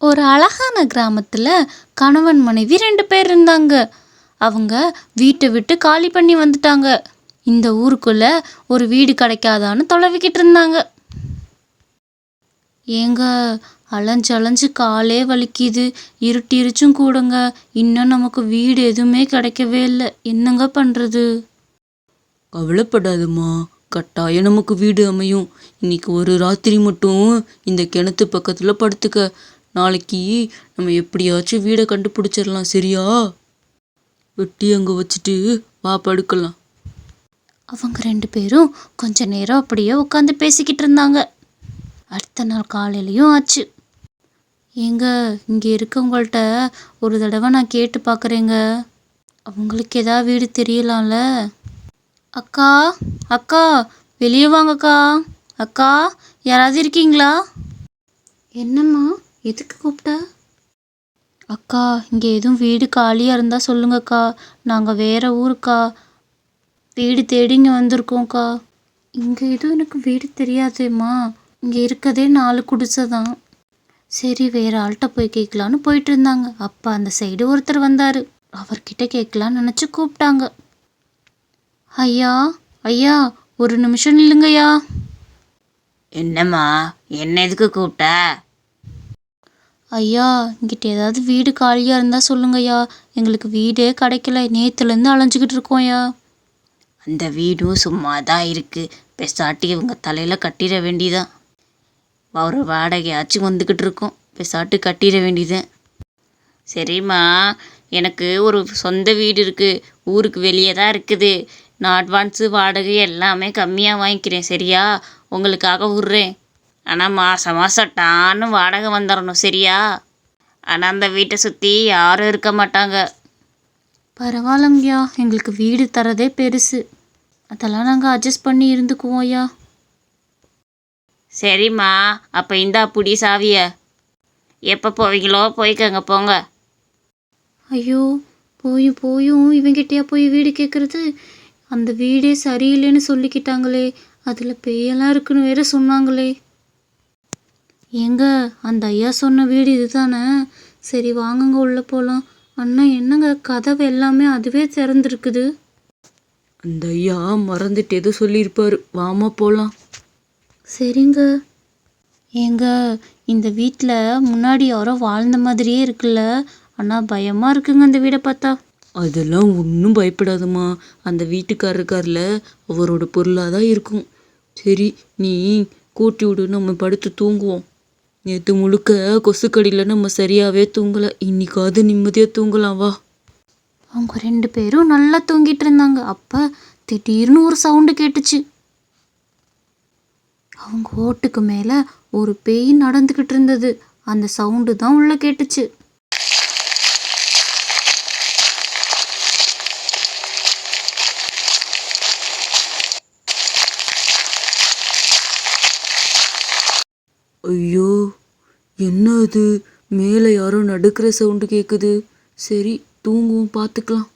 ஒரு அழகான கிராமத்தில் கணவன் மனைவி 2 பேர் இருந்தாங்க. அவங்க வீட்டை விட்டு காலி பண்ணி வந்துட்டாங்க. இந்த ஊருக்குள்ள ஒரு வீடு கிடைக்காதான்னு தொலைவிக்கிட்டு இருந்தாங்க. ஏங்க, அலைஞ்சு அலைஞ்சு காலே வலிக்குது, இருட்டிருச்சும் கூடங்க. இன்னும் நமக்கு வீடு எதுவுமே கிடைக்கவே இல்லை. என்னங்க பண்ணுறது? கவலைப்படாதம்மா, கட்டாயம் நமக்கு வீடு அமையும். இன்னைக்கு ஒரு ராத்திரி மட்டும் இந்த கிணத்து பக்கத்தில் படுத்துக்க. நாளைக்கு நம்ம எப்படியாச்சும் வீடை கண்டுபிடிச்சிடலாம், சரியா? வெட்டி அங்கே வச்சுட்டு வா படுக்கலாம். அவங்க 2 பேரும் கொஞ்ச நேரம் அப்படியே உட்காந்து பேசிக்கிட்டு இருந்தாங்க. அடுத்த நாள் காலையிலையும் ஆச்சு. ஏங்க, இங்கே இருக்கவங்கள்ட்ட ஒரு தடவை நான் கேட்டு பார்க்குறேங்க. அவங்களுக்கு ஏதாவது வீடு தெரியலாம்ல? அக்கா, அக்கா, வெளியே வாங்கக்கா. அக்கா, யாராவது இருக்கீங்களா? என்னம்மா, எதுக்கு கூப்பிட்ட? அக்கா, இங்கே எதுவும் வீடு காலியாக இருந்தால் சொல்லுங்கக்கா. நாங்கள் வேற ஊருக்கா, வீடு தேடி இங்கே வந்திருக்கோம்க்கா. இங்கே எதுவும் எனக்கு வீடு தெரியாதேம்மா. இங்கே இருக்கதே 4 குடிசை தான். சரி, வேற ஆள்கிட்ட போய் கேட்கலான்னு போயிட்டு இருந்தாங்க. அப்போ அந்த சைடு ஒருத்தர் வந்தார். அவர்கிட்ட கேட்கலான்னு நினச்சி கூப்பிட்டாங்க. ஐயா, ஐயா, ஒரு நிமிஷம் இல்லைங்கய்யா. என்னம்மா, என்ன எதுக்கு கூப்பிட்ட? ஐயா, இங்கிட்ட ஏதாவது வீடு காலியாக இருந்தால் சொல்லுங்கய்யா. எங்களுக்கு வீடே கிடைக்கல, நேற்றுலேருந்து அலைஞ்சிக்கிட்டு இருக்கோம்யா. அந்த வீடும் சும்மா தான் இருக்குது. பெசாட்டி இவங்க தலையில் கட்டிட வேண்டியதான். ஒரு வாடகையாச்சும் வந்துக்கிட்டு இருக்கோம், பெசாட்டு கட்டிட வேண்டியதான். சரிம்மா, எனக்கு ஒரு சொந்த வீடு இருக்குது, ஊருக்கு வெளியே தான் இருக்குது. நான் அட்வான்ஸு வாடகை எல்லாமே கம்மியாக வாங்கிக்கிறேன், சரியா? உங்களுக்காக விட்றேன். ஆனால் மாதம் மாதம் டான்னு வாடகை வந்துடணும், சரியா? ஆனால் அந்த வீட்டை சுற்றி யாரும் இருக்க மாட்டாங்க. பரவாயில்லங்கய்யா, எங்களுக்கு வீடு தரதே பெருசு. அதெல்லாம் நாங்கள் அட்ஜஸ்ட் பண்ணி இருந்துக்குவோம் ஐயா. சரிம்மா, அப்போ இந்தா புடி சாவிய. எப்போ போவீங்களோ போய்க்கங்க, போங்க. ஐயோ, போயும் போயும் இவங்கிட்டயா போய் வீடு கேட்குறது? அந்த வீடே சரியில்லைன்னு சொல்லிக்கிட்டாங்களே, அதில் பேயெல்லாம் இருக்குன்னு வேற சொன்னாங்களே. ஏங்க, அந்த ஐயா சொன்ன வீடு இதுதானே? சரி வாங்குங்க, உள்ளே போகலாம். அண்ணா, என்னங்க கதவு எல்லாமே அதுவே திறந்துருக்குது? அந்த ஐயா மறந்துட்டு எதுவும் சொல்லியிருப்பாரு, வாமா போகலாம். சரிங்க. ஏங்க, இந்த வீட்டில் முன்னாடி யாரோ வாழ்ந்த மாதிரியே இருக்குல்ல, ஆனால் பயமாக இருக்குங்க அந்த வீடை பார்த்தா. அதெல்லாம் ஒன்றும் பயப்படாதம்மா, அந்த வீட்டுக்காரர் இருக்கார்ல, அவரோட பொருளாக தான் இருக்கும். சரி, நீ கூட்டி விடு, நம்ம படுத்து தூங்குவோம். நேற்று முழுக்க கொசுக்கடியில் நம்ம சரியாகவே தூங்கலை, இன்னைக்காவது நிம்மதியாக தூங்கலாம், வா. அவங்க 2 பேரும் நல்லா தூங்கிட்டு இருந்தாங்க. அப்போ திடீர்னு ஒரு சவுண்டு கேட்டுச்சு. அவங்க ஓட்டுக்கு மேலே ஒரு பேய் நடந்துக்கிட்டு இருந்தது. அந்த சவுண்டு தான் உள்ள கேட்டுச்சு. ஐயோ, என்ன அது? மேலே யாரோ நடுக்கிற சவுண்டு கேட்குது. சரி, தூங்குவோம், பார்த்துக்கலாம்.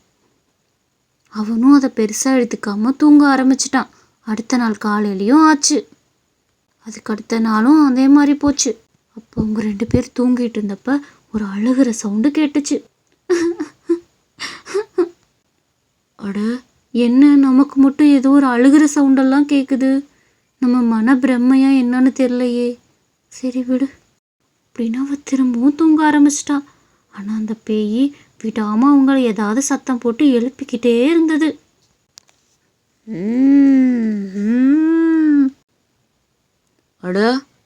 அவனும் அதை பெருசாக எடுத்துக்காம தூங்க ஆரம்பிச்சிட்டான். அடுத்த நாள் காலையிலையும் ஆச்சு. அதுக்கு அடுத்த நாளும் அதே மாதிரி போச்சு. அப்போ அவங்க 2 பேர் தூங்கிட்டு இருந்தப்ப ஒரு அழுகிற சவுண்டு கேட்டுச்சு. அட, என்ன நமக்கு மட்டும் ஏதோ ஒரு அழுகிற சவுண்டெல்லாம் கேட்குது? நம்ம மன பிரம்மையா என்னன்னு தெரியலையே. சரி விடு. அப்படின்னா அவ திரும்பவும் தூங்க ஆரம்பிச்சிட்டான். ஆனால் அந்த பேய் விடாமல் அவங்கள ஏதாவது சத்தம் போட்டு எழுப்பிக்கிட்டே இருந்தது. அட,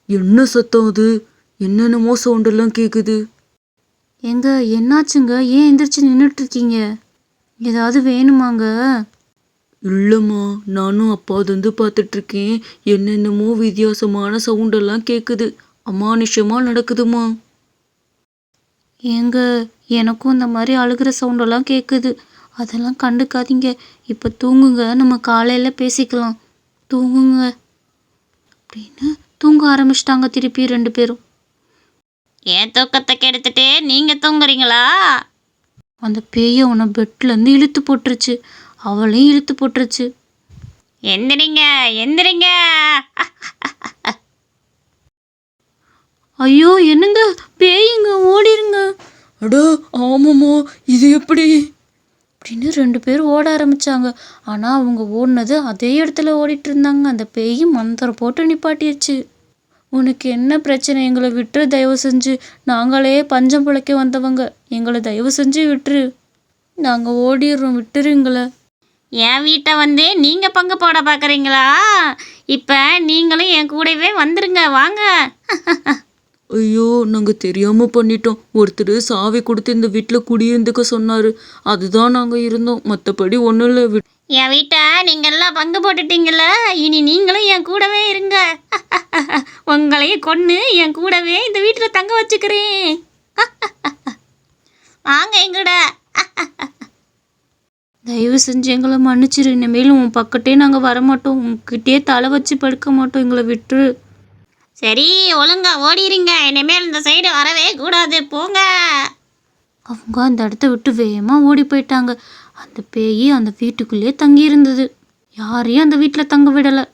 என்ன சத்தம் அது? என்னென்னமோ சவுண்டெல்லாம் கேட்குது. எங்க, என்னாச்சுங்க? ஏன் எந்திரிச்சு நின்றுட்டு இருக்கீங்க? ஏதாவது வேணுமாங்க? இல்லைம்மா, நானும் அப்பாவது பார்த்துட்ருக்கேன். என்னென்னமோ வித்தியாசமான சவுண்டெல்லாம் கேட்குது, அமானுஷமாக நடக்குதுமா. ஏங்க, எனக்கும் இந்த மாதிரி அழுகிற சவுண்டெல்லாம் கேட்குது. அதெல்லாம் கண்டுக்காதீங்க. இப்போ தூங்குங்க, நம்ம காலையில் பேசிக்கலாம். தூங்குங்க அப்படின்னு தூங்க ஆரம்பிச்சிட்டாங்க திருப்பி 2 பேரும். ஏன் தூக்கத்தை கெடுத்துட்டு நீங்கள் தூங்குறீங்களா? அந்த பேயை அவனை பெட்லேருந்து இழுத்து போட்டுருச்சு, அவளையும் இழுத்து போட்டுருச்சு. எந்திரிங்க, எந்திரிங்க. ஐயோ, என்னங்க, பேயுங்க நினச்சாங்க. ஆனால் அவங்க ஓடினது அதே இடத்துல ஓடிட்டு இருந்தாங்க. அந்த பேய் மந்திரம் போட்டு நிப்பாட்டிடுச்சு. உனக்கு என்ன பிரச்சனை? எங்களை விட்டுரு தயவு செஞ்சு. நாங்களே பஞ்சம் பிழைக்க வந்தவங்க. எங்களை தயவு செஞ்சு விட்டுரு. நாங்கள் ஓடிடுறோம், விட்டுருங்களே. என் வீட்டை வந்து நீங்கள் பங்கு போட பார்க்குறீங்களா? இப்போ நீங்களும் என் கூடவே வந்துருங்க, வாங்க. ஐயோ, நாங்கள் தெரியாமல் பண்ணிட்டோம். ஒருத்தர் சாவி கொடுத்து இந்த வீட்டில் குடியிருந்துக்க சொன்னார். அதுதான் நாங்கள் இருந்தோம். மற்றபடி ஒன்றும் இல்லை. என் வீட்டை நீங்கள் எல்லாம் பங்கு போட்டுட்டீங்கள, இனி நீங்களும் என் கூடவே இருங்க. உங்களையும் கொன்று என் கூடவே இந்த வீட்டில் தங்க வச்சுக்கிறேன். வாங்க எங்கூட. தயவு செஞ்சு எங்களை மன்னிச்சிரு. இனிமேலும் உன் பக்கத்தே நாங்கள் வரமாட்டோம். உங்ககிட்டயே தலை வச்சு படுக்க மாட்டோம். எங்களை விட்டுரு. சரி, ஒழுங்கா ஓடிடுங்க. இனிமேல் இந்த சைடு வரவே கூடாது, போங்க. அவங்க அந்த இடத்த விட்டு வேகமாக ஓடி போயிட்டாங்க. அந்த பேய் அந்த வீட்டுக்குள்ளேயே தங்கி இருந்தது. யாரையும் அந்த வீட்டில் தங்க விடலை.